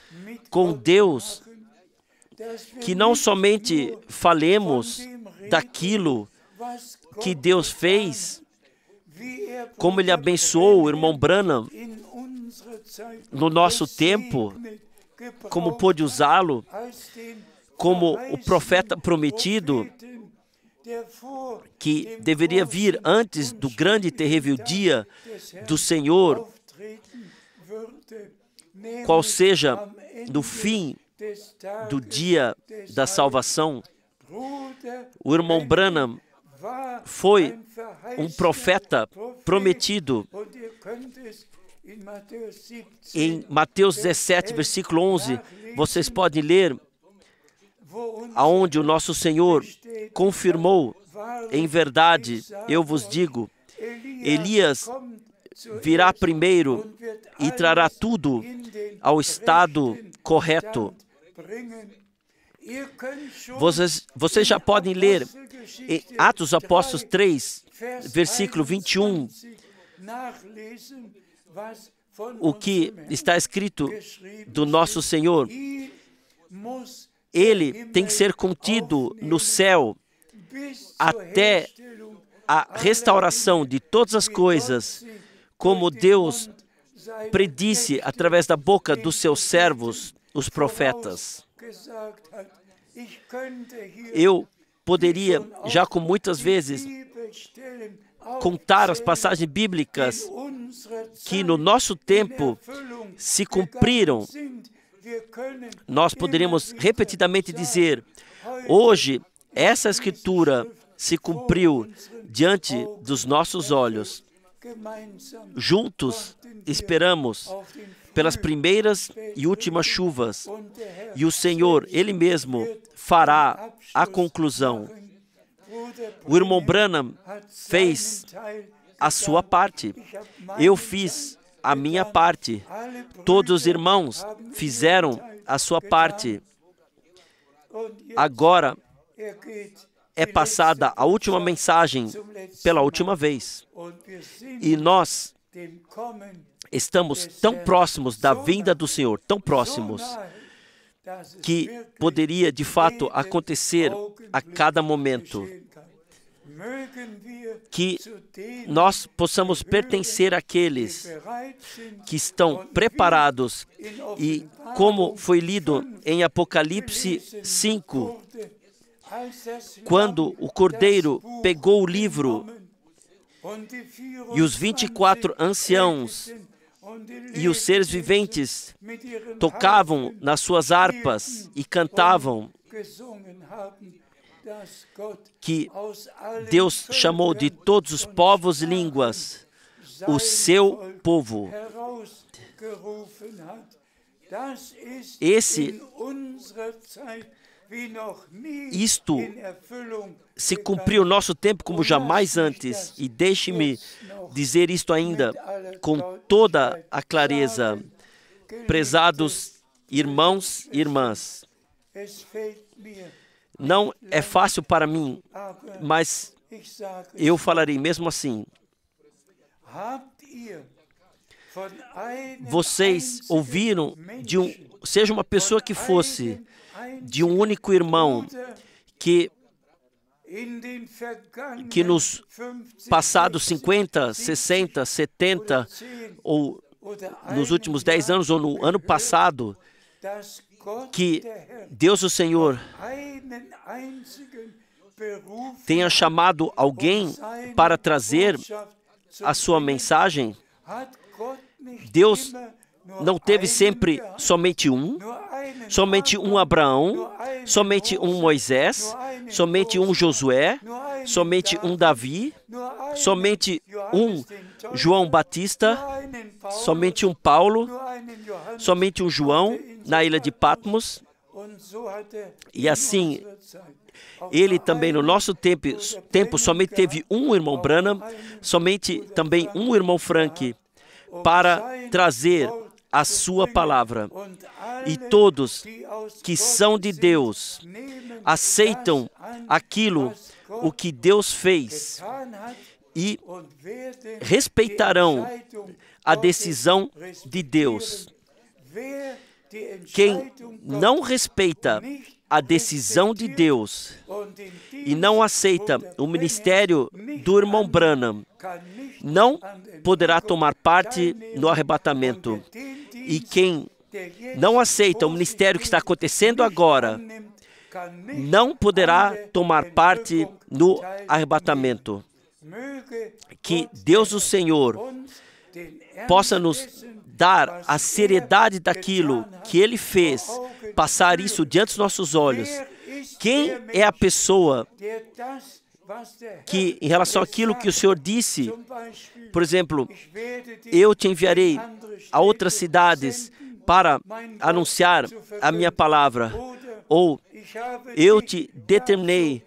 com Deus, que não somente falemos daquilo que Deus fez, como Ele abençoou o irmão Branham no nosso tempo, como pôde usá-lo, como o profeta prometido, que deveria vir antes do grande e terrível dia do Senhor, qual seja no fim do dia da salvação. O irmão Branham foi um profeta prometido. Em Mateus 17, versículo 11, vocês podem ler aonde o nosso Senhor confirmou, em verdade, eu vos digo, Elias virá primeiro e trará tudo ao estado correto. Vocês já podem ler em Atos dos Apóstolos 3, versículo 21, o que está escrito do nosso Senhor. Ele tem que ser contido no céu até a restauração de todas as coisas, como Deus predisse através da boca dos seus servos, os profetas. Eu poderia, já com muitas vezes, contar as passagens bíblicas que no nosso tempo se cumpriram, nós poderíamos repetidamente dizer: hoje essa escritura se cumpriu diante dos nossos olhos. Juntos esperamos pelas primeiras e últimas chuvas, e o Senhor, Ele mesmo, fará a conclusão. O irmão Branham fez a sua parte. Eu fiz a minha parte. Todos os irmãos fizeram a sua parte. Agora é passada a última mensagem pela última vez. E nós estamos tão próximos da vinda do Senhor, tão próximos, que poderia de fato acontecer a cada momento. Que nós possamos pertencer àqueles que estão preparados e, como foi lido em Apocalipse 5, quando o Cordeiro pegou o livro e os 24 anciãos e os seres viventes tocavam nas suas harpas e cantavam, que Deus chamou de todos os povos e línguas o seu povo. Isto se cumpriu no nosso tempo como jamais antes. E deixe-me dizer isto ainda com toda a clareza. Prezados irmãos e irmãs, não é fácil para mim, mas eu falarei mesmo assim. Vocês ouviram seja uma pessoa que fosse, de um único irmão que nos passados 50, 60, 70 ou nos últimos 10 anos ou no ano passado, que Deus o Senhor tenha chamado alguém para trazer a sua mensagem. Deus não teve sempre somente um Abraão, somente um Moisés, somente um Josué, somente um Davi, somente um João Batista, somente um Paulo, somente um João na ilha de Patmos. E assim, ele também no nosso tempo somente teve um irmão Branham, somente também um irmão Frank, para trazer a sua palavra. E todos que são de Deus aceitam o que Deus fez e respeitarão a decisão de Deus. Quem não respeita a decisão de Deus e não aceita o ministério do irmão Branham, não poderá tomar parte no arrebatamento. E quem não aceita o ministério que está acontecendo agora, não poderá tomar parte no arrebatamento. Que Deus, o Senhor, possa nos dar a seriedade daquilo que Ele fez, passar isso diante dos nossos olhos. Quem é a pessoa que, em relação àquilo que o Senhor disse, por exemplo, eu te enviarei a outras cidades para anunciar a minha palavra, ou eu te determinei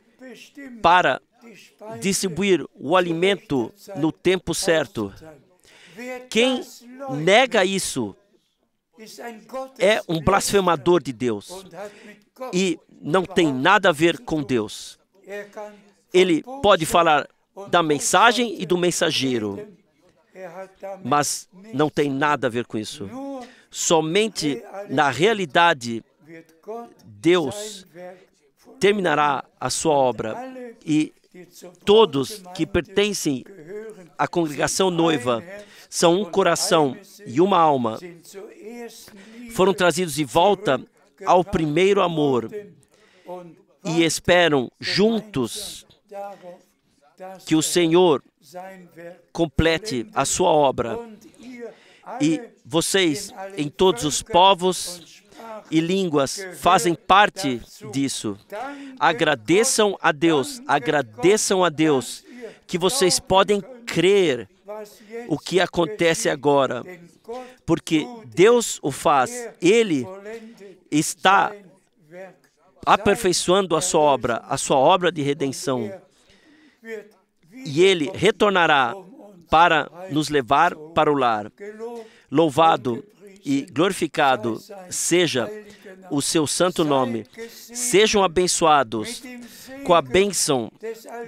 para distribuir o alimento no tempo certo. Quem nega isso é um blasfemador de Deus e não tem nada a ver com Deus. Ele pode falar da mensagem e do mensageiro, mas não tem nada a ver com isso. Somente na realidade, Deus terminará a sua obra e todos que pertencem à congregação noiva são um coração e uma alma. Foram trazidos de volta ao primeiro amor e esperam juntos que o Senhor complete a sua obra. E vocês, em todos os povos e línguas, fazem parte disso. Agradeçam a Deus que vocês podem crer o que acontece agora, porque Deus o faz. Ele está aperfeiçoando a sua obra de redenção. E Ele retornará para nos levar para o lar. Louvado e glorificado seja o seu santo nome. Sejam abençoados com a bênção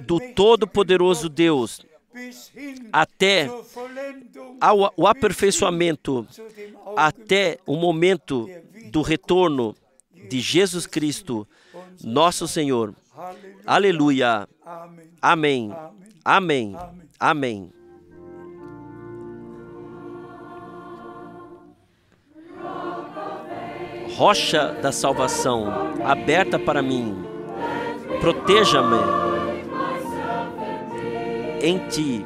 do Todo-Poderoso Deus até o aperfeiçoamento, até o momento do retorno de Jesus Cristo, nosso Senhor. Aleluia. Amém. Amém. Amém. Rocha da salvação, aberta para mim, proteja-me em ti.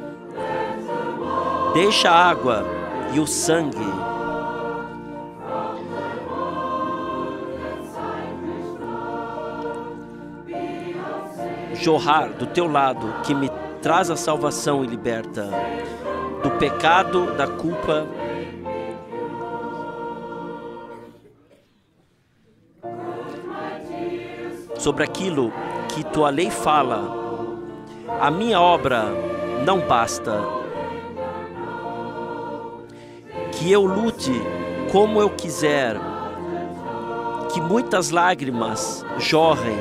Deixa a água e o sangue jorrar do teu lado, que me traz a salvação e liberta do pecado, da culpa. Sobre aquilo que tua lei fala, a minha obra não basta. Que eu lute como eu quiser, que muitas lágrimas jorrem,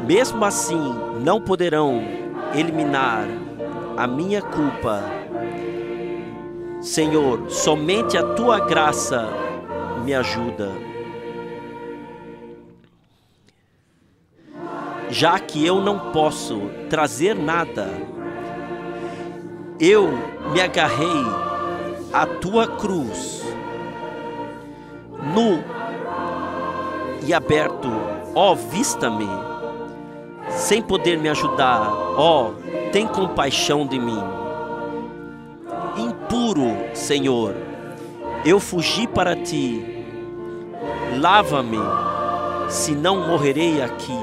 mesmo assim não poderão eliminar a minha culpa. Senhor, somente a tua graça me ajuda. Já que eu não posso trazer nada, eu me agarrei à tua cruz, nu e aberto. Ó, vista-me, sem poder me ajudar. Ó, tem compaixão de mim. Impuro, Senhor, eu fugi para ti. Lava-me, senão morrerei aqui.